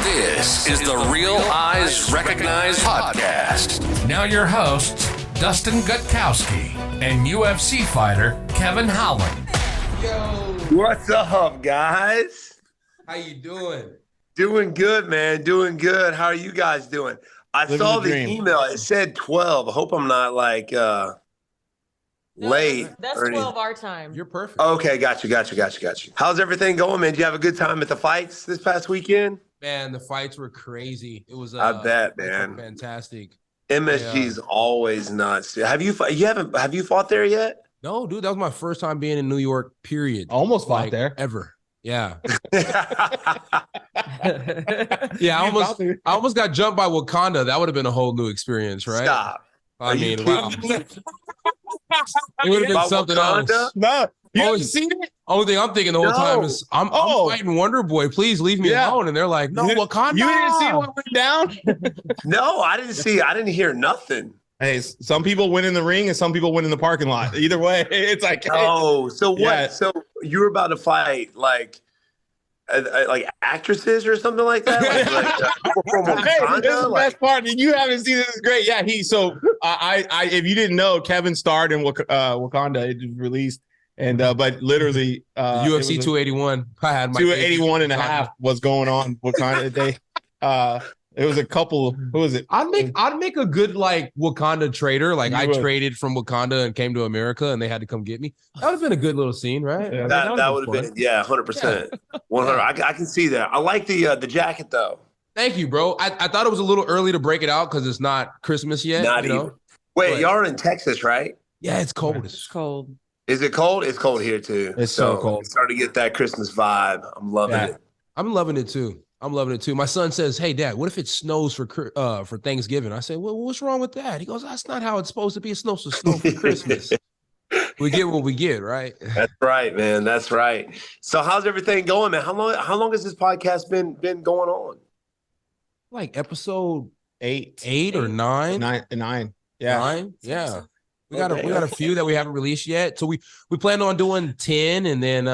This is the Real Eyes Recognize podcast. Now your hosts, Dustin Gutkowski and UFC fighter Kevin Holland. Yo, What's up, guys? how you doing? Doing good, man. Doing good. How are you guys doing? I saw the email. It said 12. I hope I'm not like late. That's or anything. 12 our time. You're perfect. Okay, got you. How's everything going, man? Did you have a good time at the fights this past weekend? Man, the fights were crazy. It was I bet, they were man. fantastic. MSG's always nuts. Have you fought there yet? No, dude, that was my first time being in New York, period. Almost fought there. Ever. Yeah. Yeah, I almost got jumped by Wakanda. That would have been a whole new experience, right? Stop. I mean, wow. It would have been By something Wakanda? else. No, you Oh, haven't seen it? Only thing I'm thinking the whole time is I'm fighting Wonderboy. Please leave me alone. And they're like, no, Wakanda. You didn't see what went down? No, I didn't hear nothing. Hey, some people win in the ring and some people win in the parking lot. Either way, it's like, Oh, so what? Yeah. So you were about to fight like actresses or something like that? From hey, this is Wakanda? the best part. And you haven't seen it. This is great. Yeah, I if you didn't know, Kevin starred in Wakanda. It was released. And but literally UFC 281. I had my 281 and a half was going on Wakanda day. It was a couple. Who was it? I'd make a good like Wakanda trader. Like I would. traded from Wakanda and came to America, and they had to come get me. That would have been a good little scene, right? Yeah. That would have been 100%. 100. I can see that. I like the jacket though. Thank you, bro. I thought it was a little early to break it out because it's not Christmas yet. Not you know? even. Wait, But- y'all are in Texas, right? Yeah, it's cold. It's cold. Is it cold? It's cold here too. It's so cold. It's starting to get that Christmas vibe. I'm loving Yeah. it. I'm loving it too. My son says, "Hey, Dad, what if it snows for Thanksgiving?" I say, "Well, what's wrong with that?" He goes, "That's not how it's supposed to be. It's supposed to snow for Christmas." We get what we get, right? That's right, man. That's right. So how's everything going, man? How long has this podcast been going on? Like episode Eight or nine. Nine. Yeah. 9? Yeah. We got Okay. a few that we haven't released yet. So we plan on doing 10 and then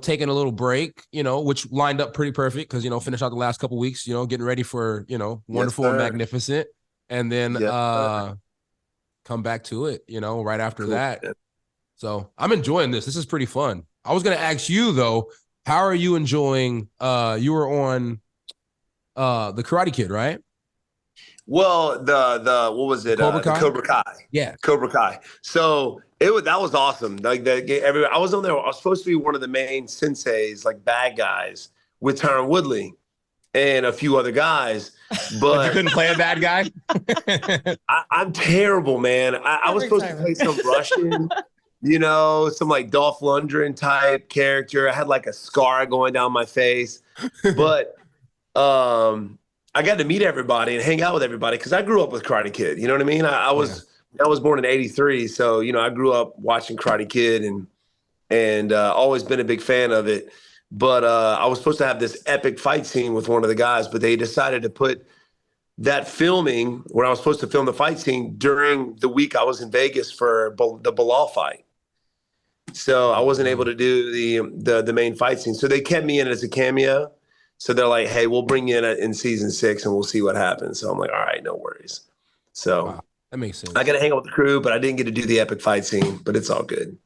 taking a little break, which lined up pretty perfect because finish out the last couple weeks, getting ready for, Wonderful and sir. Magnificent. And then Yes, come back to it, right after Cool. that. So I'm enjoying this. This is pretty fun. I was gonna ask you though, how are you enjoying you were on the Karate Kid, right? Well, the what was it? Cobra Kai? The Cobra Kai. Yeah. Cobra Kai. So that was awesome. Like I was on there. I was supposed to be one of the main senseis, like bad guys, with Tyron Woodley and a few other guys. But you But couldn't play a bad guy? I'm terrible, man. I was supposed to play some Russian, some like Dolph Lundgren type character. I had like a scar going down my face, but I got to meet everybody and hang out with everybody because I grew up with Karate Kid. You know what I mean? I was born in '83, so I grew up watching Karate Kid and always been a big fan of it. But I was supposed to have this epic fight scene with one of the guys, but they decided to put that filming where I was supposed to film the fight scene during the week I was in Vegas for the Bilal fight. So I wasn't able to do the main fight scene. So they kept me in as a cameo. So they're like, "Hey, we'll bring you in season 6 and we'll see what happens." So I'm like, "All right, no worries." So Wow. That makes sense. I got to hang out with the crew, but I didn't get to do the epic fight scene, but it's all good.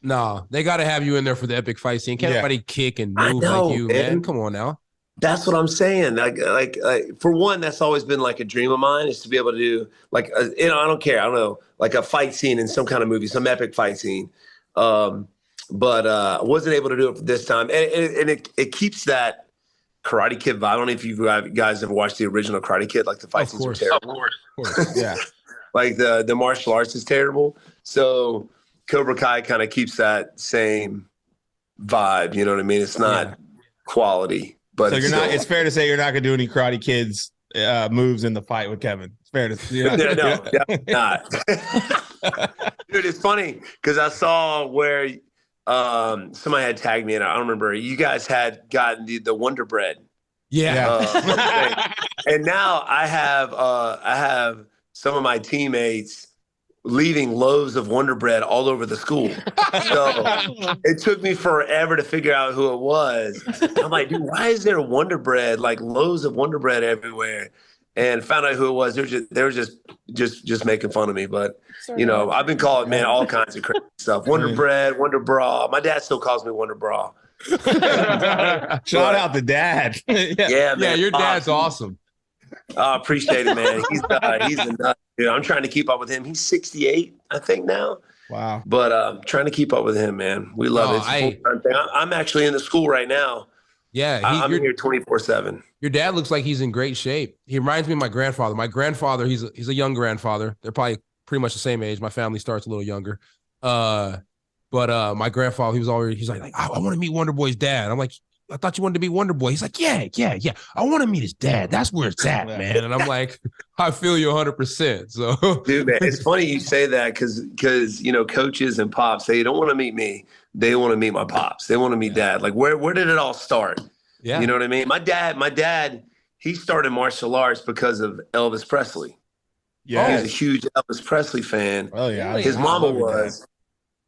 No, they got to have you in there for the epic fight scene. Can't Yeah. nobody kick and I move know, like you, man. man. Come on now. That's what I'm saying. Like for one, that's always been like a dream of mine is to be able to do like, I don't care. I don't know, like a fight scene in some kind of movie, some epic fight scene. But I wasn't able to do it this time. And it keeps that Karate Kid vibe. I don't know if you guys have watched the original Karate Kid, like the fight Of scenes are course. terrible. Of course. Yeah. Like the martial arts is terrible. So Cobra Kai kind of keeps that same vibe. You know what I mean? It's not quality, but So it's you're not. still- It's fair to say you're not gonna do any Karate Kids moves in the fight with Kevin. It's fair to say. No, definitely not. Dude, it's funny because I saw where somebody had tagged me, and I don't remember. You guys had gotten the Wonder Bread, Yeah. and now I have some of my teammates leaving loaves of Wonder Bread all over the school. So it took me forever to figure out who it was. I'm like, dude, why is there Wonder Bread, like loaves of Wonder Bread everywhere? And found out who it was. They were just making fun of me. But you know, I've been called, man, all kinds of crazy stuff. Wonder Bread, Wonder Bra. My dad still calls me Wonder Bra. Shout out to Dad. Yeah, man. Yeah, your dad's awesome. I appreciate it, man. He's a nut. Dude, I'm trying to keep up with him. He's 68, I think now. Wow. But trying to keep up with him, man. We love it. It's a full-time thing. I'm actually in the school right now. Yeah, I'm here 24/7. Your dad looks like he's in great shape. He reminds me of my grandfather. My grandfather, he's a young grandfather. They're probably pretty much the same age. My family starts a little younger. But my grandfather, he's like, I want to meet Wonderboy's dad. I'm like, I thought you wanted to be Wonderboy. He's like, yeah. I want to meet his dad. That's where it's at, man. And I'm like, I feel you 100%. So, dude, man, it's funny you say that because you know, coaches and pops, they don't want to meet me. They want to meet my pops. They want to meet dad. Like, where did it all start? Yeah, you know what I mean. My dad, he started martial arts because of Elvis Presley. Yeah, he was a huge Elvis Presley fan. Oh yeah, his mama was.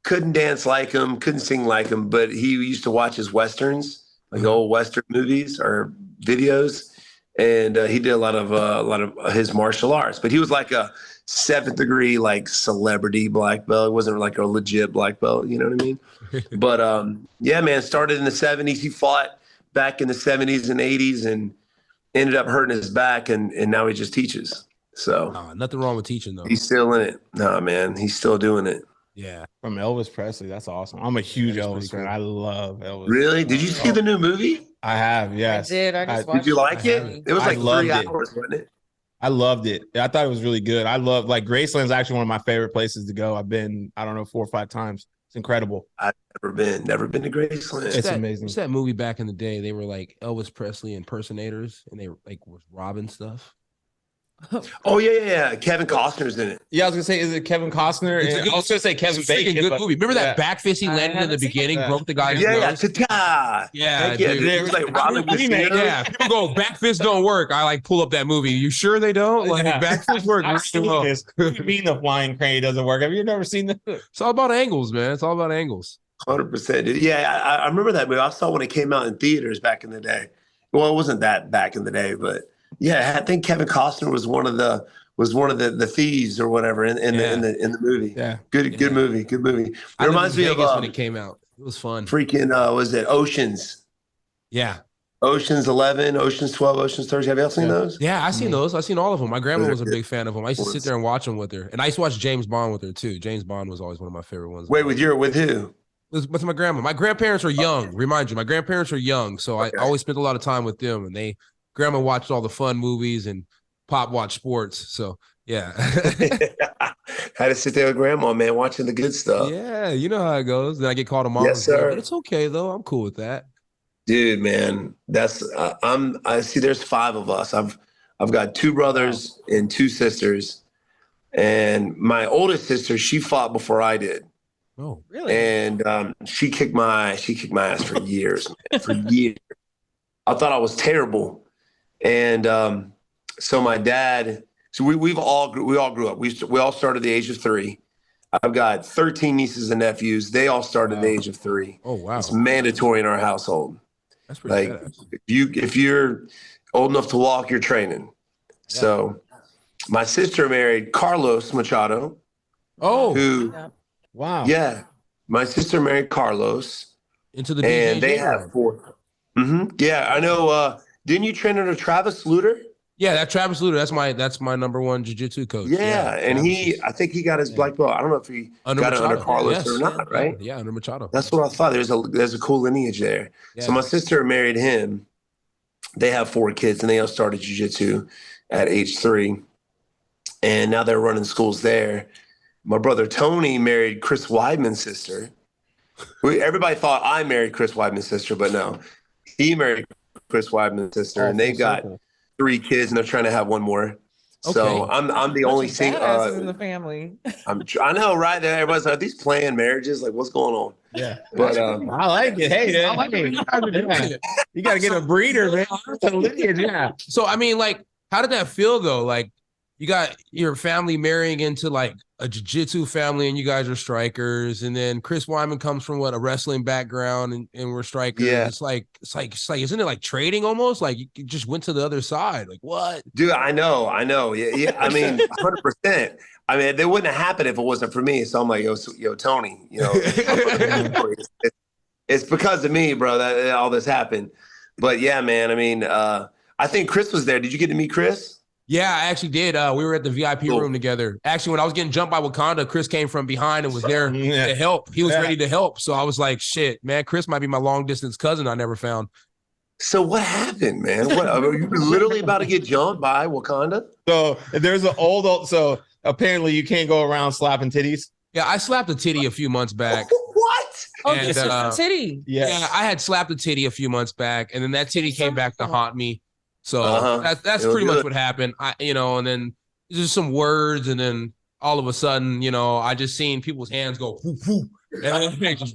Couldn't dance like him, couldn't sing like him, but he used to watch his westerns, like old western movies or videos, and he did a lot of his martial arts. But he was like a 7th degree like celebrity black belt. It wasn't like a legit black belt, you know what I mean? But yeah, man, started in the 70s. He fought back in the 70s and 80s and ended up hurting his back, and now he just teaches. So nothing wrong with teaching though. He's still in it. Nah, man, he's still doing it. Yeah. From Elvis Presley. That's awesome. I'm a huge Elvis fan. Cool. I love Elvis. Really? Did you see the new movie? I have, yes. I did. I just watched Did you like it? It was like 3 hours, wasn't it? I loved it. I thought it was really good. I love, like, Graceland's actually one of my favorite places to go. I've been, 4 or 5 times. It's incredible. I've never been to Graceland. It's amazing. What's that movie back in the day? They were like Elvis Presley impersonators, and they like was robbing stuff. Oh yeah. Kevin Costner's in it. Yeah, I was gonna say, is it Kevin Costner? I was gonna say Kevin Bacon. Good movie. Remember that back fist he landed in the beginning, broke the guy's nose? Yeah. It was like robbing the Yeah, people go, back fists don't work. I like pull up that movie. You sure they don't? Like back fists work. What do you mean the flying crane doesn't work? Have you never seen that? It's all about angles, man. It's all about angles. 100%. Yeah, I remember that movie. I saw when it came out in theaters back in the day. Well, it wasn't that back in the day, but yeah, I think Kevin Costner was one of the thieves or whatever in the movie. Yeah, good movie. Good movie. It reminds me of when it came out. It was fun. Freaking was it Oceans? Yeah. Oceans 11, Oceans 12, Oceans 13. Have y'all seen those? Yeah, I've seen those. I've seen all of them. My grandma was a big fan of them. I used to sit there and watch them with her. And I used to watch James Bond with her too. James Bond was always one of my favorite ones. Wait, with who? With my grandma. My grandparents are young. Remind you, my grandparents are young. So I always spent a lot of time with them, and grandma watched all the fun movies and Pop watched sports. So yeah. Had to sit there with grandma, man, watching the good stuff. Yeah, you know how it goes. Then I get called a mom. Yes, sir. But it's okay though. I'm cool with that. Dude, man, that's I see there's 5 of us. I've got 2 brothers and 2 sisters. And my oldest sister, she fought before I did. Oh, really? And she kicked my ass for years, man, for years. I thought I was terrible. And so my dad, so we all grew up. We all started at the age of 3. I've got 13 nieces and nephews. They all started at the age of 3. Oh, wow. It's mandatory in our household. That's pretty like if you're old enough to walk, you're training. Yeah. So my sister married Carlos Machado. Oh, wow. Yeah. My sister married Carlos. Into the and BJJ they have 4. Mm-hmm. Yeah, I know. Didn't you train under Travis Luter? Yeah, that Travis Luter. That's my number 1 jiu-jitsu coach. Yeah, and I think he got his black belt. I don't know if he got it under Carlos or not, right? Yeah, under Machado. That's what I thought. There's a cool lineage there. Yeah. So my sister married him. They have 4 kids, and they all started jiu-jitsu at age 3. And now they're running schools there. My brother Tony married Chris Weidman's sister. Everybody thought I married Chris Weidman's sister, but no. He married Chris Weidman's sister, and they've got 3 kids, and they're trying to have 1 more. Okay. So I'm the only single in the family. I know, right? Everybody's like, are these planned marriages? Like, what's going on? Yeah, but I like it. Hey, I like it. You got to get a breeder, man. Yeah. So I mean, like, how did that feel though? Like, you got your family marrying into like a jiu-jitsu family and you guys are strikers. And then Chris Wyman comes from a wrestling background and we're strikers. Yeah. It's like, isn't it like trading almost? Like you just went to the other side. Like what? Dude, I know. Yeah. I mean, 100%. I mean, they wouldn't have happened if it wasn't for me. So I'm like, yo, Tony, it's because of me, bro, that all this happened. But yeah, man, I mean, I think Chris was there. Did you get to meet Chris? Yeah, I actually did. We were at the VIP room together. Actually, when I was getting jumped by Wakanda, Chris came from behind and was there to help. He was ready to help. So I was like, shit, man, Chris might be my long distance cousin I never found. So what happened, man? You were literally about to get jumped by Wakanda? So there's an old, so apparently you can't go around slapping titties. Yeah, I slapped a titty a few months back. What? Oh, And, this is a titty. Yeah, I had slapped a titty a few months back, and then that titty came back to haunt me. So that's pretty much what happened. And then just some words, and then all of a sudden, I just seen people's hands go whoo, whoo, and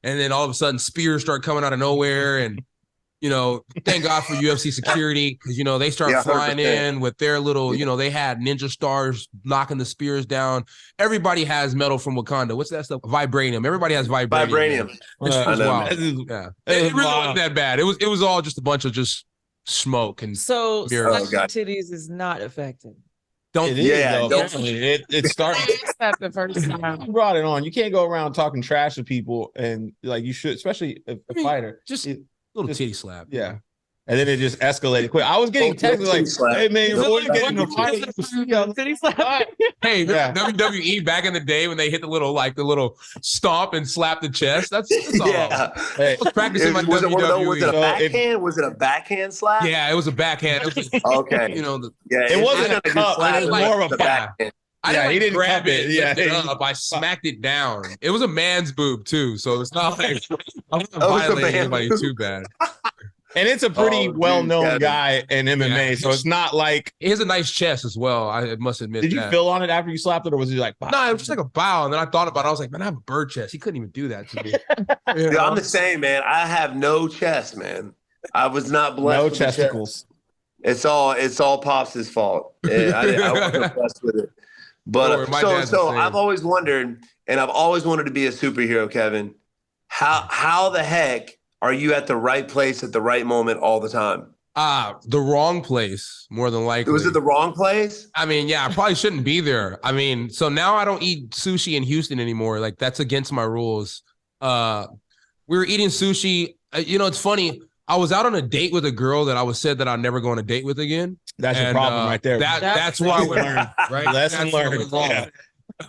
then all of a sudden spears start coming out of nowhere, and thank God for UFC security because they start flying 100%. In with their little, they had ninja stars knocking the spears down. Everybody has metal from Wakanda. What's that stuff? Vibranium. Everybody has vibranium. Yeah, it really wasn't that bad. It was all just a bunch of just smoke and so titties is not affected. Definitely. It started. That's the first time You brought it on. You can't go around talking trash to people, and like you should, especially a fighter. Just little titty slap. Yeah. And then it just escalated quick. I was getting texts like, hey, man, you're getting a fight. Titty slap. Hey, WWE back in the day when they hit the little stomp and slap the chest. That's all. Yeah. I was practicing my WWE. Was it a backhand? Was it a backhand slap? Yeah, it was a backhand. It was, okay. It wasn't a cup. It was more of a backhand. He didn't grab it. I smacked it down. It was a man's boob too, so it's not like I wasn't violating anybody too bad. And it's a pretty well-known guy in MMA, so it's not like he has a nice chest as well. I must admit. Did you feel on it after you slapped it, or was he like? Bow? No, it was just like a bow. And then I thought about it. I was like, man, I have a bird chest. He couldn't even do that to me. Dude, I'm the same, man. I have no chest, man. I was not blessed. No chesticles. It's all Pops' fault. I wasn't blessed with it. But so I've always wondered, and I've always wanted to be a superhero, Kevin. How the heck are you at the right place at the right moment all the time? The wrong place, more than likely. Was it the wrong place? I mean, yeah, I probably shouldn't be there. I mean, so now I don't eat sushi in Houston anymore. Like that's against my rules. We were eating sushi. It's funny. I was out on a date with a girl that I was said that I'd never go on a date with again. That's your problem right there. That's why we learned, right? Lesson learned. Yeah.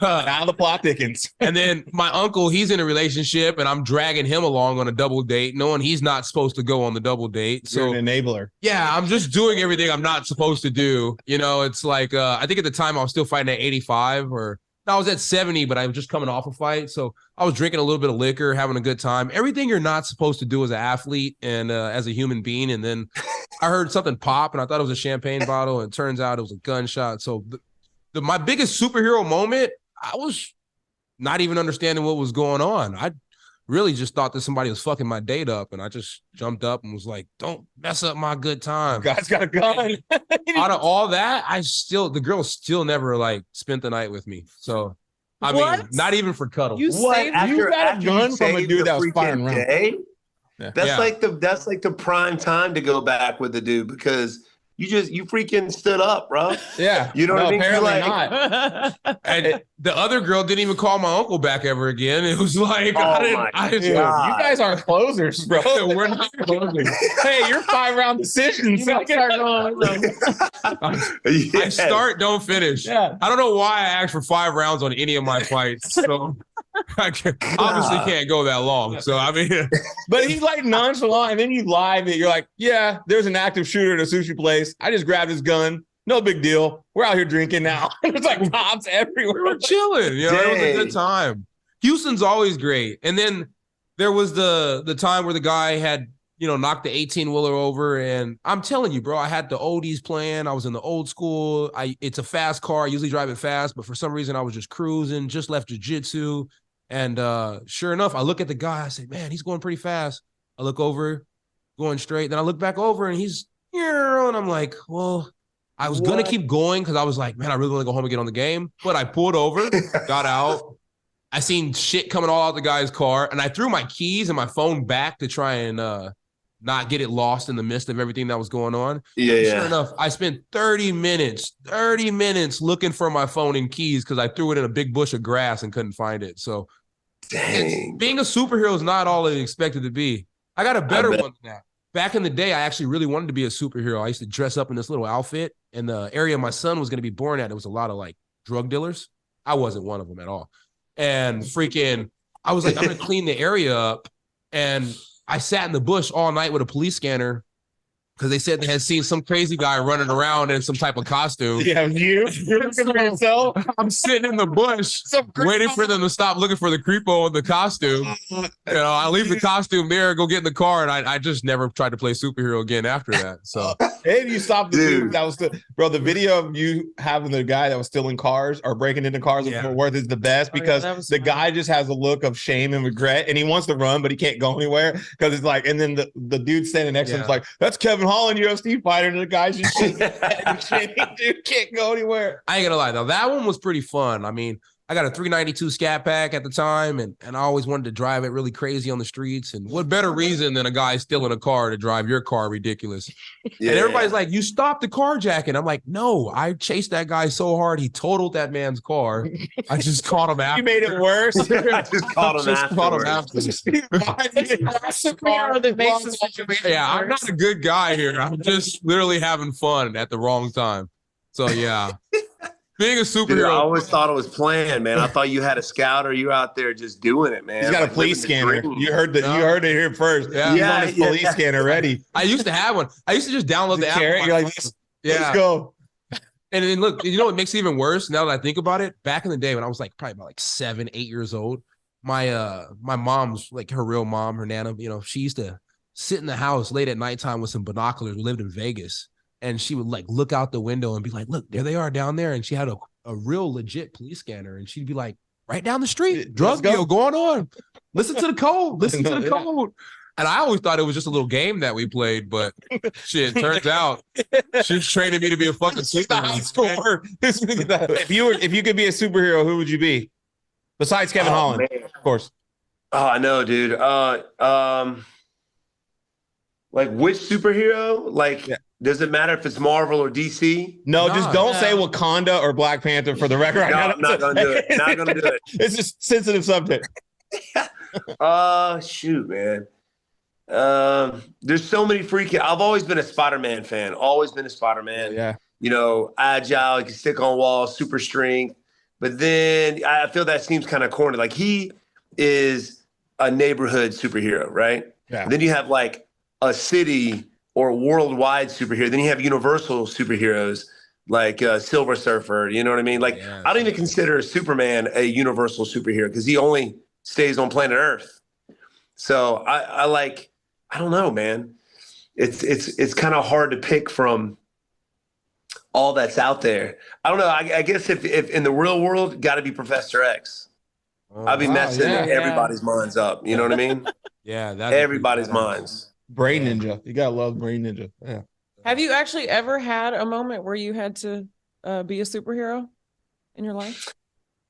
Now the plot thickens. And then my uncle, he's in a relationship, and I'm dragging him along on a double date, knowing he's not supposed to go on the double date. So you're an enabler. Yeah, I'm just doing everything I'm not supposed to do. It's like I think at the time I was still fighting at 85, or no, I was at 70, but I was just coming off a fight. So I was drinking a little bit of liquor, having a good time. Everything you're not supposed to do as an athlete and as a human being. And then I heard something pop, and I thought it was a champagne bottle, and it turns out it was a gunshot. So my biggest superhero moment, I was not even understanding what was going on. I really just thought that somebody was fucking my date up, and I just jumped up and was like, don't mess up my good time. Guy's got a gun. Out of all that, the girl still never spent the night with me. So I mean, not even for cuddles. You got a gun from a dude that was firing around. Yeah. That's like the prime time to go back with the dude, because you freaking stood up, bro. Yeah. You know what I mean? Apparently not. And the other girl didn't even call my uncle back ever again. It was like, you guys aren't closers, bro. We're not closing. Hey, you're 5-round decisions. I start, don't finish. Yeah. I don't know why I asked for 5 rounds on any of my fights. So I obviously can't go that long. So I mean, but he's like nonchalant, and then you live it. You're like, yeah, there's an active shooter at a sushi place. I just grabbed his gun. No big deal. We're out here drinking now. It's like cops everywhere. We were chilling. It was a good time. Houston's always great. And then there was the time where the guy had, knocked the 18-wheeler over. And I'm telling you, bro, I had the oldies playing. I was in the old school. It's a fast car. I usually drive it fast, but for some reason I was just cruising, just left jiu-jitsu. And sure enough, I look at the guy. I say, man, he's going pretty fast. I look over, going straight. Then I look back over, and he's here. And I'm like, well, I was going to keep going because I was like, man, I really want to go home and get on the game. But I pulled over, got out. I seen shit coming all out the guy's car. And I threw my keys and my phone back to try and not get it lost in the midst of everything that was going on. Sure enough, I spent 30 minutes looking for my phone and keys because I threw it in a big bush of grass and couldn't find it. So being a superhero is not all it expected to be. I got a better one than that. Back in the day, I actually really wanted to be a superhero. I used to dress up in this little outfit. In the area my son was going to be born at, there was a lot of like drug dealers. I wasn't one of them at all. And freaking, I was like, I'm going to clean the area up. And I sat in the bush all night with a police scanner because they said they had seen some crazy guy running around in some type of costume. Yeah, you're looking for yourself. I'm sitting in the bush waiting for them to stop looking for the creepo in the costume. I leave the costume there, go get in the car, and I just never tried to play superhero again after that. So and you stopped the dude that was bro. The video of you having the guy that was stealing cars or breaking into cars in Fort Worth is the best because the guy just has a look of shame and regret, and he wants to run, but he can't go anywhere because it's like, and then the dude standing next to him is like, "That's Kevin Holland, UFC fighter." And the guy's just dude can't go anywhere. I ain't gonna lie though, that one was pretty fun. I mean, I got a 392 Scat Pack at the time, and I always wanted to drive it really crazy on the streets. And what better reason than a guy stealing a car to drive your car ridiculous? And everybody's like, "You stopped the carjacking." I'm like, "No, I chased that guy so hard, he totaled that man's car. I just caught him after." You made it worse. I just caught him afterwards. Yeah, I'm not a good guy here. I'm just literally having fun at the wrong time. So yeah. Being a superhero. Dude, I always thought it was planned, man. I thought you had a scout or you were out there just doing it, man. He's got a police scanner. You heard it here first. Yeah, he's on his police scanner ready. I used to have one. I used to just download the app. You're like, let's go. And then look, you know what makes it even worse now that I think about it? Back in the day when I was like probably about like 7, 8 years old, my mom's like her real mom, her nana, she used to sit in the house late at nighttime with some binoculars. We lived in Vegas. And she would like look out the window and be like, "Look, there they are down there." And she had a real legit police scanner. And she'd be like, "Right down the street, drug deal going on. Listen to the code. Listen to the code." And I always thought it was just a little game that we played, but shit, turns out she's training me to be a fucking superhero. If you could be a superhero, who would you be? Besides Kevin Holland, man. Of course. Oh, I know, dude. Like which superhero? Like, does it matter if it's Marvel or DC? No, just don't say Wakanda or Black Panther for the record. I'm not gonna do it. Not gonna do it. It's just sensitive subject. Shoot, man. There's so many freaking. I've always been a Spider-Man fan. Always been a Spider-Man. Yeah. Agile. You can stick on walls, super strength. But then I feel that seems kind of corny. Like he is a neighborhood superhero, right? Yeah. And then you have like a city or worldwide superhero. Then you have universal superheroes like Silver Surfer. You know what I mean? Like I don't even consider Superman a universal superhero because he only stays on planet Earth. So I don't know, man. It's kind of hard to pick from all that's out there. I don't know. I guess if in the real world, got to be Professor X. I'll be messing everybody's minds up. You know what I mean? Yeah, everybody's minds. Brain Ninja. You gotta love Brain Ninja. Yeah. Have you actually ever had a moment where you had to be a superhero in your life?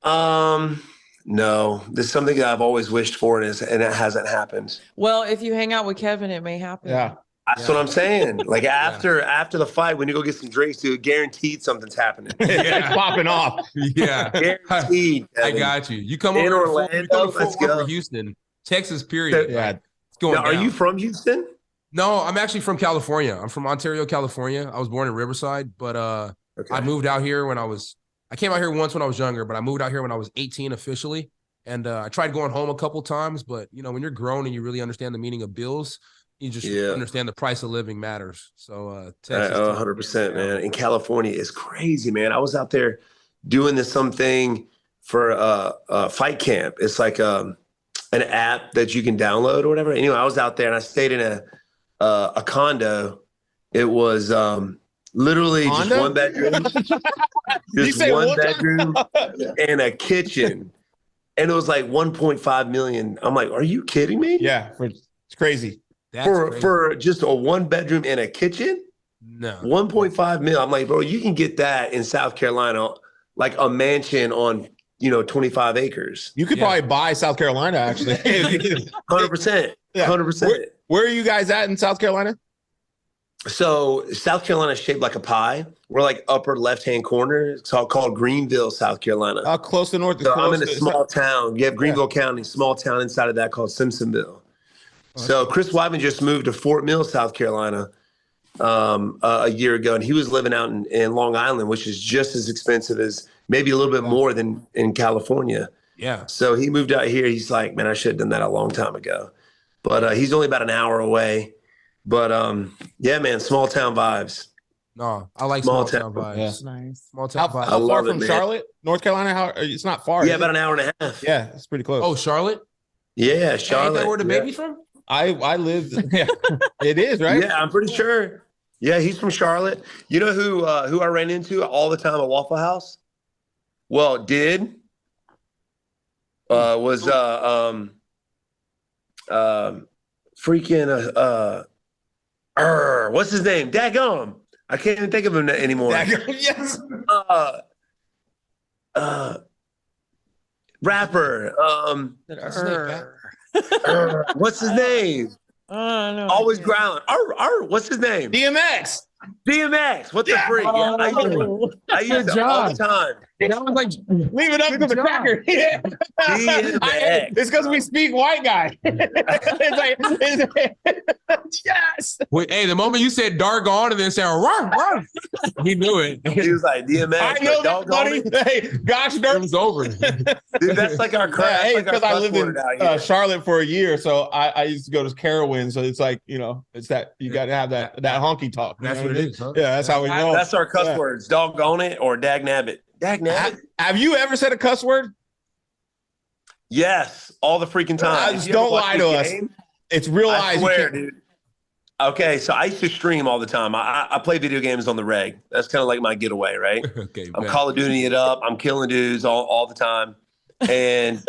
No. There's something that I've always wished for, and it hasn't happened. Well, if you hang out with Kevin, it may happen. Yeah. That's what I'm saying. Like after the fight, when you go get some drinks, dude, guaranteed something's happening. It's popping off. Yeah. Guaranteed. I got you. You come in over Orlando, let's go. Houston, Texas, period. Yeah. Now, are you from Houston? No, I'm actually from California. I'm from Ontario, California. I was born in Riverside, but I moved out here I came out here once when I was younger, but I moved out here when I was 18 officially. And I tried going home a couple times, but when you're grown and you really understand the meaning of bills, you just understand the price of living matters. So Texas, 100%, man. In California is crazy, man. I was out there doing something for a fight camp. It's like an app that you can download or whatever. Anyway, I was out there and I stayed in a condo. It was literally just one bedroom, just one bedroom and a kitchen. And it was like 1.5 million. I'm like, are you kidding me? Yeah, it's crazy. For just a one bedroom and a kitchen? No. 1.5 mil. I'm like, bro, you can get that in South Carolina, like a mansion on, 25 acres. You could probably buy South Carolina, actually. 100%. 100%. Where are you guys at in South Carolina? So South Carolina is shaped like a pie. We're like upper left-hand corner. It's called Greenville, South Carolina. How close to north? So I'm in a small town. You have Greenville County, small town inside of that called Simpsonville. So Chris Weidman just moved to Fort Mill, South Carolina, a year ago, and he was living out in Long Island, which is just as expensive as maybe a little bit more than in California. Yeah. So he moved out here. He's like, man, I should have done that a long time ago. But he's only about an hour away. But yeah, man, small town vibes. No, I like small town vibes. Yeah. Nice. Small town vibes. How far from Charlotte, North Carolina? It's not far. Yeah, about an hour and a half. Yeah, it's pretty close. Oh, Charlotte? Yeah, Charlotte. Ain't that where the baby's from? I lived. Yeah, it is, right? Yeah, I'm pretty sure. Yeah, he's from Charlotte. You know who I ran into all the time at Waffle House? Well, was freaking what's his name? Daggum. I can't even think of him anymore. Yes. Rapper. What's his name? No. Always growling. What's his name? DMX. DMX. What the freak? Yeah, I used it all the time. That was like, Leave it up to the cracker. Yeah. DMX. It's because we speak white guy. Yes. wait, hey, the moment you said doggone and then said run, he knew it. He was like DMX. I know that, buddy. Hey, gosh, It was over. Dude, that's like our crap. Hey, because I lived in Charlotte for a year, so I used to go to Carowinds. So it's like, it's that you got to have that honky talk. That's what it is, huh? Yeah, that's how we know. That's our cuss words. Doggone it or dag nabbit. Dag nabbit. Have you ever said a cuss word? Yes, all the freaking time. Don't lie to us. It's real I eyes. swear, dude. Okay, so I used to stream all the time. I play video games on the reg. That's kind of like my getaway, right? Okay, I'm man. Call of Duty it up. I'm killing dudes all the time. And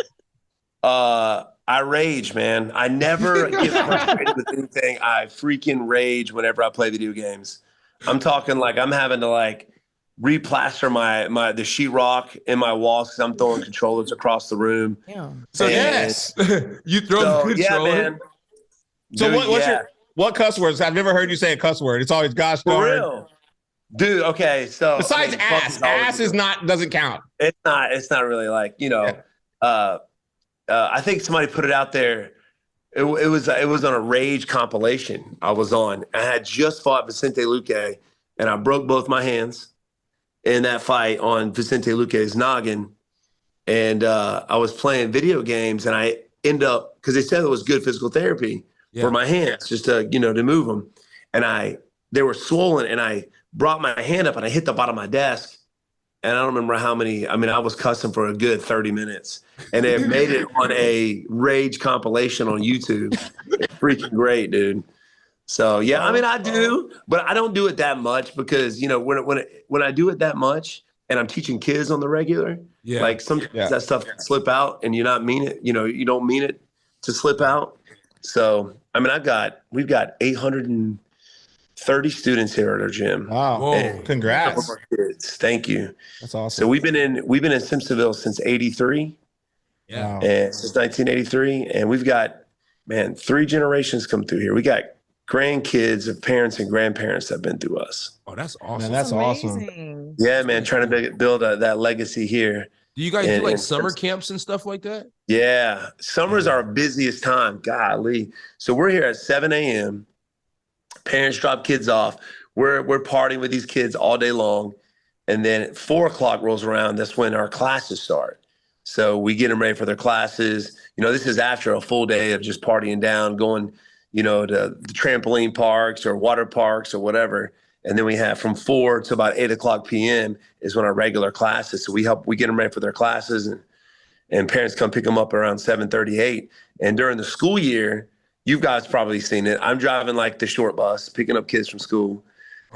I rage, man. I never get frustrated with anything. I freaking rage whenever I play video games. I'm talking like I'm having to like replaster the sheetrock in my walls because I'm throwing controllers across the room. Yeah. So yes, you throw the controller. Yeah, man. So Dude, what cuss words? I've never heard you say a cuss word. It's always gosh for darn. real, dude. Okay, so Besides ass doesn't count. It's not really like I think somebody put it out there. It was on a rage compilation I was on. I had just fought Vicente Luque, and I broke both my hands in that fight on Vicente Luque's noggin. And I was playing video games, and I end up, because they said it was good physical therapy for my hands, just to move them. And they were swollen, and I brought my hand up and I hit the bottom of my desk. And I don't remember how many. I mean, I was cussing for a good 30 minutes, and it made it on a rage compilation on YouTube. It's freaking great, dude. So yeah, I mean, I do, but I don't do it that much because when I do it that much, and I'm teaching kids on the regular, like sometimes that stuff can slip out, and you not mean it. You don't mean it to slip out. So I mean, we've got 830 students here at our gym. Wow! Whoa, congrats! Kids. Thank you. That's awesome. So we've been in Simpsonville since '83. Yeah, and since 1983, and we've got 3 generations come through here. We got grandkids of parents and grandparents that have been through us. Oh, that's awesome. Man, that's awesome. Yeah, man, trying to build that legacy here. Do you guys do like summer camps and stuff like that? Yeah, summer's our busiest time. Golly. So we're here at 7 a.m. Parents drop kids off. We're partying with these kids all day long. And then at 4 o'clock rolls around, that's when our classes start. So we get them ready for their classes. This is after a full day of just partying down, going, to the trampoline parks or water parks or whatever. And then we have from 4 to about 8 o'clock p.m. is when our regular classes. So we get them ready for their classes, and parents come pick them up around 7:38. And during the school year, you guys probably seen it. I'm driving like the short bus, picking up kids from school.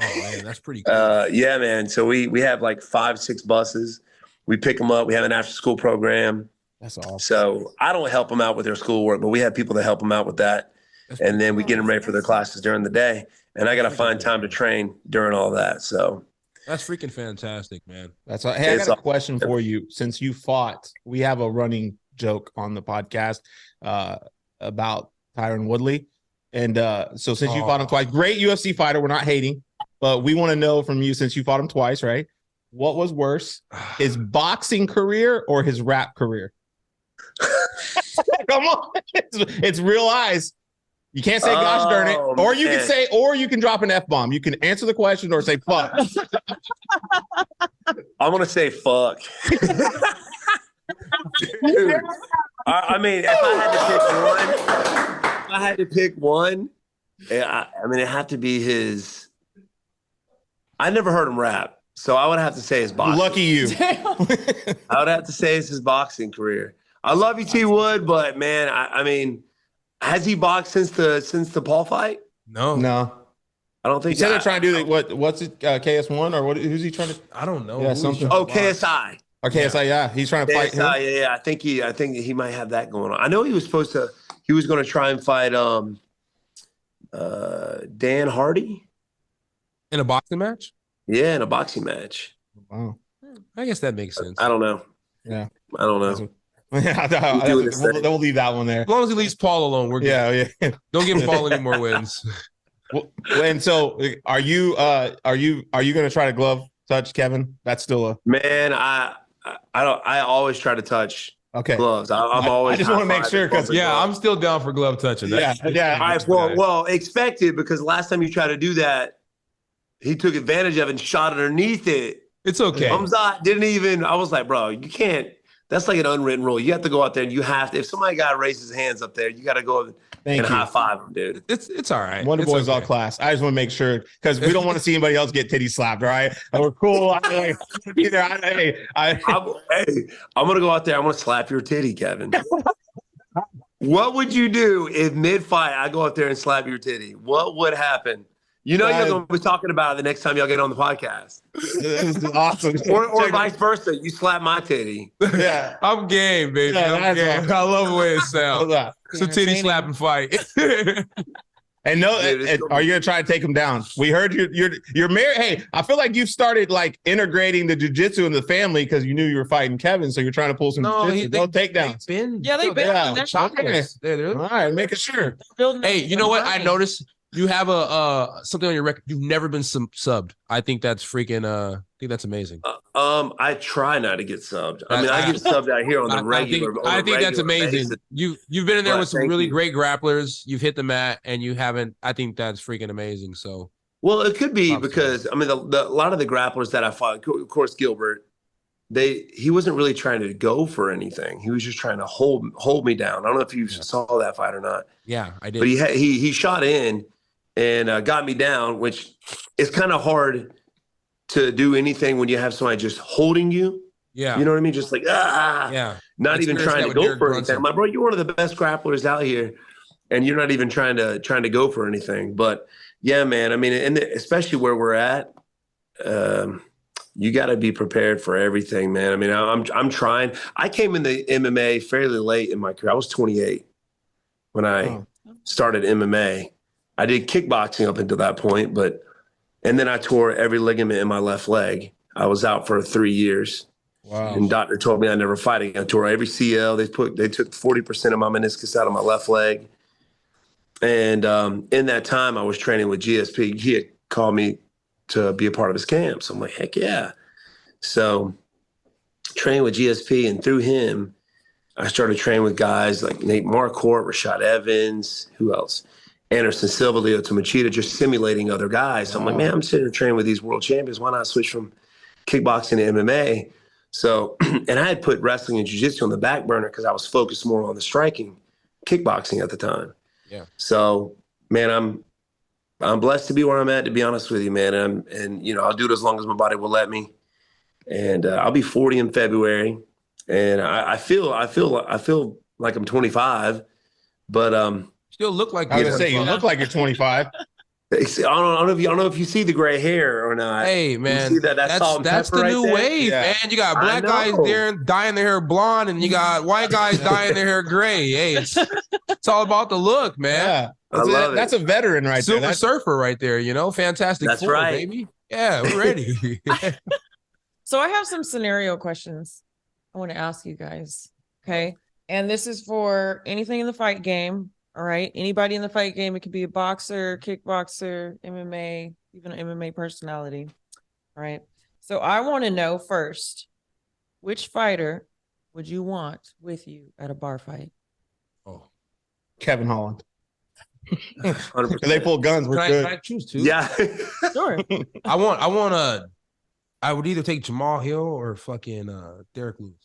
Oh man, that's pretty cool. Yeah, man. So we have like 5-6 buses. We pick them up. We have an after school program. That's awesome. So I don't help them out with their schoolwork, but we have people that help them out with that. And then we get them ready for their classes during the day. and I got to find time to train during all that. So that's freaking fantastic, man. That's hey, I got a question for you. Since you fought, we have a running joke on the podcast about Tyron Woodley. And so since you fought him twice, great UFC fighter, we're not hating, but we want to know from you, since you fought him twice, right? What was worse, his boxing career or his rap career? Come on. It's real eyes. You can't say gosh darn it. Or you can say, or you can drop an F-bomb. You can answer the question or say fuck. I'm going to say fuck. Dude, I mean, if I had to pick one, I mean, it had to be his. I never heard him rap, so I would have to say his boxing. Lucky you. I would have to say it's his boxing career. I love you, T. Wood, but man, I mean, has he boxed since the Paul fight? No. I don't think. He said they're trying to do what's it? KS1 or what? Who's he trying to? I don't know. Yeah, something. Oh, KSI. Or KSI, yeah. He's trying to fight him. Yeah. I think he might have that going on. I know he was going to try and fight Dan Hardy in a boxing match. Yeah, in a boxing match. Wow. I guess that makes sense. I don't know. Yeah, I don't know. We'll leave that one there. As long as he leaves Paul alone, we're good. Yeah. Don't give Paul any more wins. Well, and so, are you going to try to glove touch Kevin? That's still a man. I always try to touch gloves. I'm always. I just want to make sure because I'm still down for glove touching. Yeah. All right, well, expected because last time you tried to do that, he took advantage of it and shot underneath it. It's okay. Hamzat didn't even. I was like, bro, you can't. That's like an unwritten rule. You have to go out there and you have to. If somebody raises his hands up there, you got to go and high five him, dude. It's all right. Wonderboy's all class. I just want to make sure because we don't want to see anybody else get titty slapped. All right, we're cool. I'm gonna go out there. I'm gonna slap your titty, Kevin. What would you do if mid-fight I go out there and slap your titty? What would happen? You know you're going to be talking about it the next time y'all get on the podcast. This is awesome. Or vice versa. You slap my titty. Yeah. I'm game, baby. I'm game. I love the way it sounds. It's a titty slapping fight. And are you going to try to take him down? We heard you're married. Hey, I feel like you've started like integrating the jiu-jitsu in the family because you knew you were fighting Kevin, so you're trying to pull some jiu-jitsu. No takedowns. They've been. All right, making sure. Hey, you know what? I noticed you have something on your record. You've never been subbed. I think that's freaking. I think that's amazing. I try not to get subbed. I mean, I get subbed out here on the regular. I think that's amazing. Basis. You've been in there with some really great grapplers. You've hit the mat, and you haven't. I think that's freaking amazing. So, well, it could be because I mean, a lot of the grapplers that I fought, of course, Gilbert. He wasn't really trying to go for anything. He was just trying to hold me down. I don't know if you saw that fight or not. Yeah, I did. But he shot in and got me down, which is kind of hard to do anything when you have somebody just holding you. Yeah. You know what I mean? Just like, not even trying to go for anything. My bro, you're one of the best grapplers out here and you're not even trying to go for anything. But yeah, man, I mean, and especially where we're at, you got to be prepared for everything, man. I mean, I'm trying. I came in the MMA fairly late in my career. I was 28 when I started MMA. I did kickboxing up until that point, and then I tore every ligament in my left leg. I was out for 3 years. Wow. And doctor told me I'd never fight again. I tore every CL. They took 40% of my meniscus out of my left leg. And in that time, I was training with GSP. He had called me to be a part of his camp. So I'm like, heck yeah. So training with GSP, and through him, I started training with guys like Nate Marquardt, Rashad Evans, who else? Anderson Silva, Leo Machida, just simulating other guys. So I'm like, man, I'm sitting here training with these world champions. Why not switch from kickboxing to MMA? So, and I had put wrestling and jiu-jitsu on the back burner because I was focused more on the striking kickboxing at the time. Yeah. So, man, I'm blessed to be where I'm at, to be honest with you, man. And you know, I'll do it as long as my body will let me. And I'll be 40 in February. And I feel like I'm 25, but still look like I was gonna say you look like you're 25. I don't know if you see the gray hair or not. Hey man, you see that's the right new there? wave, man. You got black guys there dyeing their hair blonde, and you got white guys dyeing their hair gray. Hey, it's all about the look, man. That's a veteran right Silver there. That's Surfer right there, Fantastic That's Four, right. baby. Yeah, we're ready. So I have some scenario questions I want to ask you guys. Okay. And this is for anything in the fight game. All right. Anybody in the fight game. It could be a boxer, kickboxer, MMA, even an MMA personality. All right. So I want to know first, which fighter would you want with you at a bar fight? Oh, Kevin Holland. 100%. They pull guns. We're good. Can I choose two? Yeah. Sure. I would either take Jamal Hill or fucking Derek Lewis.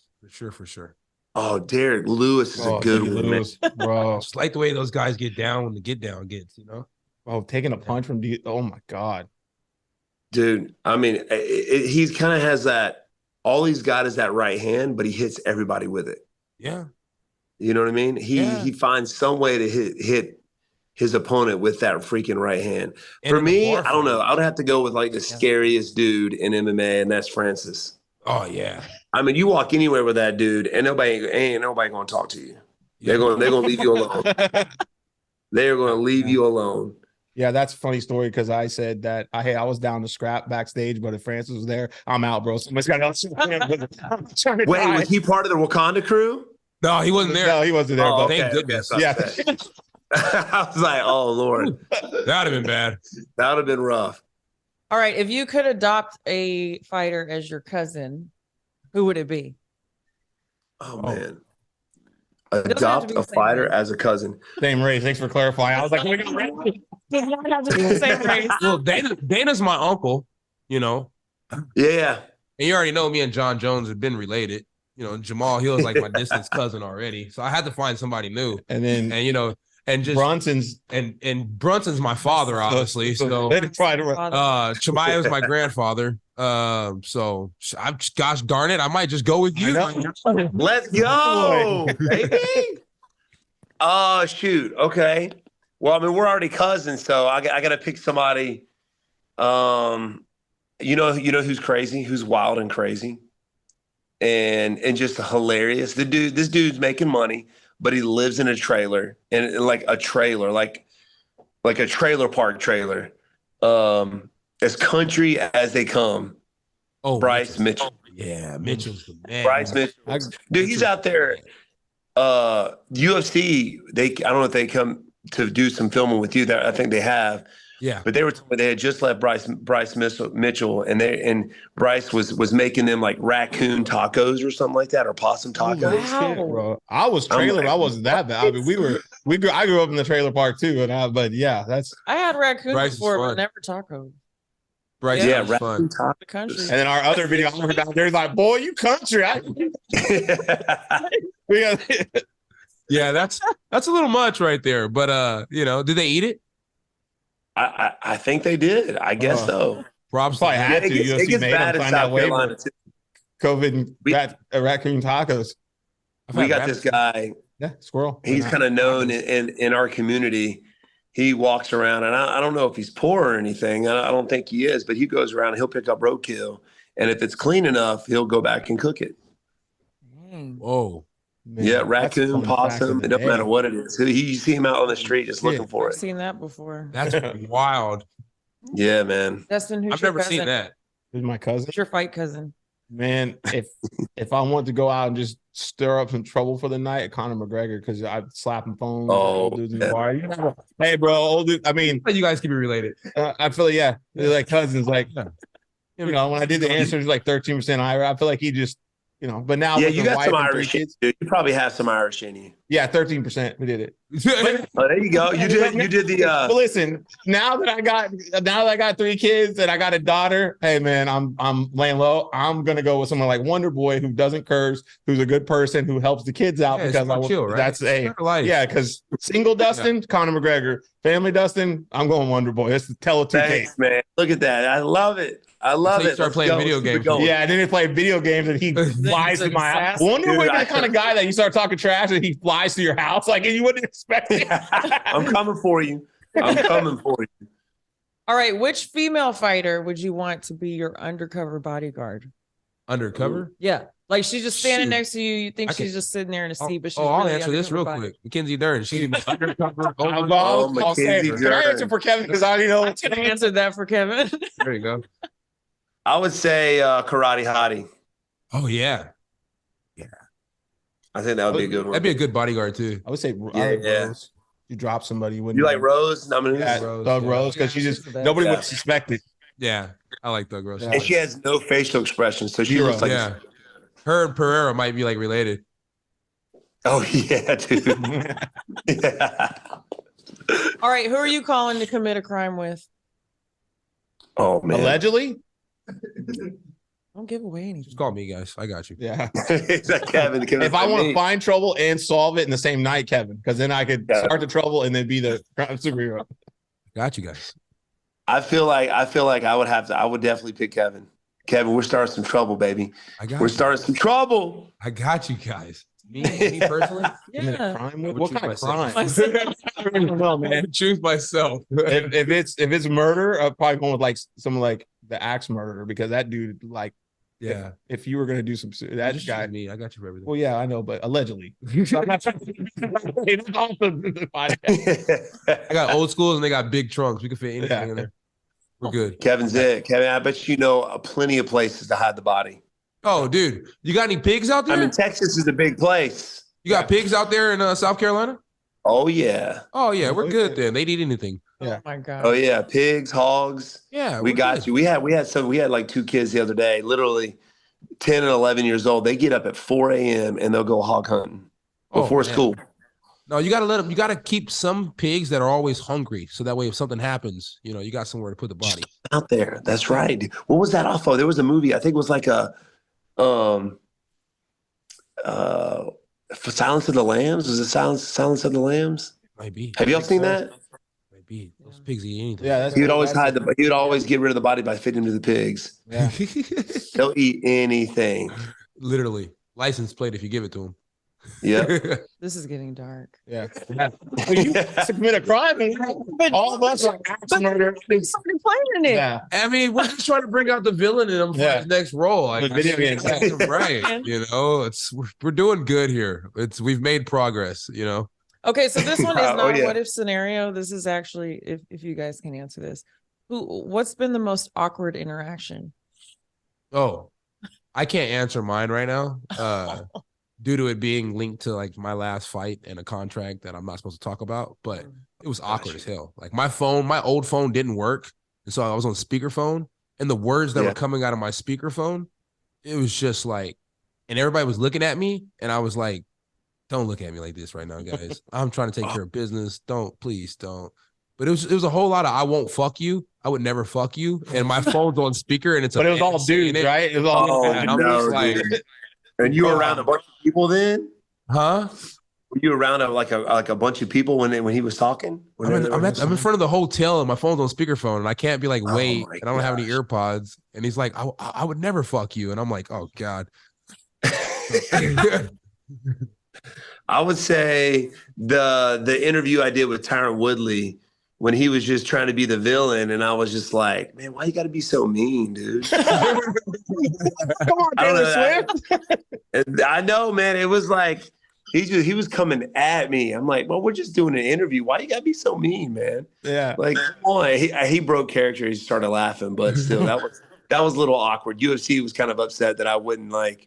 For sure. Oh, Derek Lewis is a good one, man. Bro. It's like the way those guys get down when the get down gets, Oh, taking a punch from oh my God. Dude, I mean, he kind of has that, all he's got is that right hand, but he hits everybody with it. Yeah. You know what I mean? He finds some way to hit his opponent with that freaking right hand. And For me, I don't fight. know. I would have to go with like the scariest dude in MMA, and that's Francis. Oh, yeah. I mean, you walk anywhere with that dude, and ain't nobody gonna talk to you. They're gonna leave you alone. They're gonna leave you alone. Yeah, that's a funny story because I said that I was down to scrap backstage, but if Francis was there, I'm out, bro. Somebody's got to Wait, was he part of the Wakanda crew? No, he wasn't there. No, he wasn't there. Oh, But Thank goodness. yeah, I was like, oh Lord, That'd have been bad. that would have been rough. All right. If you could adopt a fighter as your cousin, who would it be? Oh man, have to adopt be a the same fighter race. as a cousin. same race. Thanks for clarifying. I was like, Does not have to be the same race. Well, Dana's my uncle, Yeah, and you already know me and John Jones have been related. Jamal Hill is like my distant cousin already. So I had to find somebody new. and then And just Brunson's and Brunson's my father, obviously. So Chimaeva's my grandfather. So gosh darn it, I might just go with you. let's go, baby. Oh shoot. Okay. Well, I mean, we're already cousins, so I got to pick somebody. You know who's crazy, who's wild and crazy, and just hilarious. This dude's making money, but he lives in a trailer, and like a trailer park trailer, as country as they come. Oh, Bryce Mitchell. Yeah, Mitchell's the man. Bryce Mitchell. Dude, he's out there. UFC, I don't know if they come to do some filming with you there. I think they have. Yeah. But they had just left Bryce Mitchell, and Bryce was making them like raccoon tacos or something like that, or possum tacos. Wow. Shit, bro. I was trailer. I wasn't that bad. I mean, I grew up in the trailer park too, but yeah, that's. I had raccoons Bryce is before, but fun. never tacos. Bryce Yeah, is raccoon fun. The country. And then our other video, I remember down there, he's like, "Boy, you country." We got. Yeah, that's a little much right there. But did they eat it? I think they did. I guess so. Probably Probably had to. It UFC gets made bad them in sign that South Carolina waiver. too. COVID raccoon tacos. We got this guy. Yeah, squirrel. He's kind of known in our community. He walks around, and I don't know if he's poor or anything. I don't think he is, but he goes around and he'll pick up roadkill, and if it's clean enough, he'll go back and cook it. Whoa. Man, Yeah, that's raccoon, fun fact of possum. the It doesn't day. matter what it is. You see him out on the street just looking for I've it. seen that before. That's wild. Yeah, man. Dustin, who's I've your never cousin? seen that. Who's my cousin? Who's your fight cousin? Man, if I want to go out and just stir up some trouble for the night, Conor McGregor, because I'd slap him phones. Oh, old dudes in the bar. You know, hey, bro, old dude. I mean, You guys can be related. I feel they're like cousins. Like, Yeah. when I did the answers like 13% Irish, I feel like he just, but now Yeah, with you the got wife some and 3 Irish in kids. you, dude. You probably have some Irish in you. Yeah, 13%. We did it. Oh, there you go. You did the But listen, now that I got 3 kids and I got a daughter, hey man, I'm laying low. I'm gonna go with someone like Wonderboy who doesn't curse, who's a good person, who helps the kids out because chill, right? That's life. yeah. Because single Dustin, Conor McGregor, family Dustin, I'm going Wonderboy. It's the tell it 2 Thanks, man. Look at that. I love it. I love you it. start Let's playing go. video Let's keep games. it going. Yeah, and then they play video games and he flies to my house. Wonderboy Dude, the kind of guy that you start talking trash and he flies to your house like and you wouldn't expect it. I'm coming for you. I'm coming for you. All right. Which female fighter would you want to be your undercover bodyguard? Undercover? Yeah. Like she's just standing next to you. You think she's just sitting there in a seat, but she's I'll really answer this real quick. Mackenzie Dern. She's undercover. Mackenzie Can I answer for Kevin? Because I already know. I could have answered that for Kevin. There you go. I would say Karate Hottie. Oh yeah. I think that would be a good one. That'd be a good bodyguard too. I would say Rose. You drop somebody. You like Rose? I mean, Doug Rose, because she just nobody would suspect it. Yeah, I like Doug Rose. And she has no facial expression, so she looks like her and Pereira might be like related. Oh yeah, dude. Yeah. All right, who are you calling to commit a crime with? Oh man, allegedly. Don't give away anything. Just call me, guys. I got you. Yeah. It's like Kevin. If I want to find trouble and solve it in the same night, Kevin, because then I could start the trouble and then be the superhero. Got you guys. I feel like I would definitely pick Kevin. Kevin, we're starting some trouble, baby. We're starting some trouble. I got you guys. Me personally? Yeah. What kind of crime? I don't know, man. Choose myself. if it's murder, I'm probably going with like someone like the axe murderer, because that dude, like, if you were gonna do some, that guy, me, I got you for everything. Well, yeah, I know, but allegedly. I'm not trying to I got old schools and they got big trunks. We can fit anything in there. We're good. Kevin's it. Kevin, I bet you know plenty of places to hide the body. Oh, dude, you got any pigs out there? I mean, Texas is a big place. You got pigs out there in South Carolina? Oh yeah. Oh yeah, we're good then. They'd eat anything. Yeah. Oh my God. Oh yeah, pigs, hogs. Yeah, we got you. We had like 2 kids the other day, literally 10 and 11 years old. They get up at 4 a.m. and they'll go hog hunting before school. No, you got to let them. You got to keep some pigs that are always hungry, so that way if something happens, you got somewhere to put the body out there. That's right. What was that off of? There was a movie. I think it was like a Silence of the Lambs. Was it Silence of the Lambs? Might be. Have y'all seen that? Might be. Those pigs eat anything. Yeah, he would always he would always get rid of the body by feeding to the pigs. Yeah. They'll eat anything. Literally, license plate if you give it to them. Yeah. This is getting dark. Yeah. Well, you commit a crime, and all of us are axe murder. Somebody playing it. Yeah. I mean, we're just trying to bring out the villain in him for his next role. Like, video games, right? We're doing good here. We've made progress. Okay, so this one is not a what if scenario. This is actually, if you guys can answer this, what's been the most awkward interaction? Oh, I can't answer mine right now. Due to it being linked to like my last fight and a contract that I'm not supposed to talk about, but it was awkward as hell. Like my old phone didn't work. And so I was on speakerphone, and the words that were coming out of my speakerphone, it was just like, and everybody was looking at me, and I was like, don't look at me like this right now, guys. I'm trying to take care of business. Please don't. But it was a whole lot of I won't fuck you. I would never fuck you. And my phone's on speaker, and but it was all dudes, right? It was all and I'm just like, and you were around a bunch of people then? Huh? Were you around like a bunch of people when he was talking? I'm in front of the hotel and my phone's on speakerphone, and I can't be like, wait, and I don't have any earpods. And he's like, I would never fuck you. And I'm like, oh God. I would say the interview I did with Tyron Woodley when he was just trying to be the villain, and I was just like, man, why you got to be so mean, dude? Come on, Taylor Swift. I know, man. It was like he was coming at me. I'm like, well, we're just doing an interview. Why you got to be so mean, man? Yeah, like, come on. He broke character. He started laughing, but still, that was a little awkward. UFC was kind of upset that I wouldn't go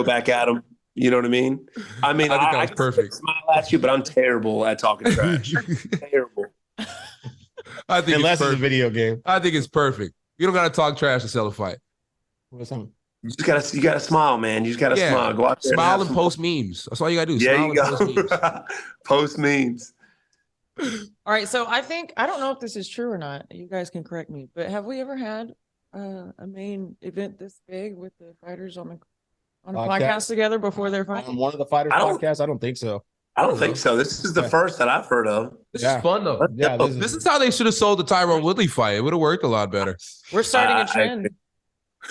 back at him. You know what I mean? I think that was perfect. Smile at you, but I'm terrible at talking trash. Terrible. I think unless it's a video game. I think it's perfect. You don't gotta talk trash to sell a fight. What's something? You gotta smile, man. You just gotta smile. Go out there, smile and post memes. That's all you gotta do. Yeah, smile you go. And post memes. Post memes. All right, so I don't know if this is true or not. You guys can correct me, but have we ever had a main event this big with the fighters on a podcast together before their fight? On one of the fighters podcasts? I don't think so. I don't think so. This is the first that I've heard of. This is fun though. Yeah, this is how they should have sold the Tyron Woodley fight. It would have worked a lot better. We're starting a trend.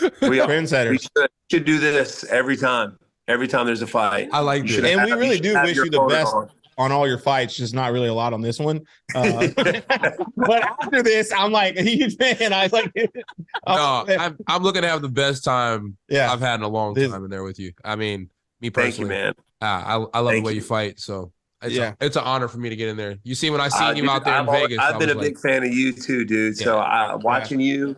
We Trendsetters. should do this every time. Every time there's a fight. I like this. And we really do wish you the best. on all your fights, just not really a lot on this one. But after this, I'm like a huge fan. I like. I'm looking to have the best time I've had in a long time in there with you. I mean, me personally, thank you, man. I love the way you fight. So it's an honor for me to get in there. You see, when I seen you out there in Vegas, I've been a big fan of you too, dude. So watching you,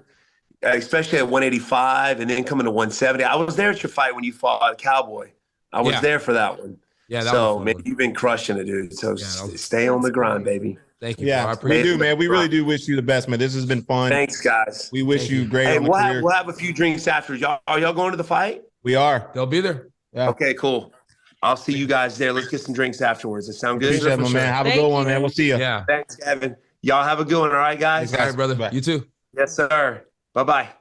especially at 185 and then coming to 170. I was there at your fight when you fought Cowboy. I was there for that one. Yeah, so man, you've been crushing it, dude. So stay on the grind, baby. Thank you. Yeah, we do, man. We really do wish you the best, man. This has been fun. Thanks, guys. We wish you great. Hey, we'll have a few drinks after. Are y'all going to the fight? We are. They'll be there. Yeah. Okay, cool. I'll see you guys there. Let's get some drinks afterwards. That sound good? Appreciate it, my man. Have a good one, man. We'll see you. Yeah. Thanks, Kevin. Y'all have a good one. All right, guys. All right, brother. Bye. You too. Yes, sir. Bye-bye.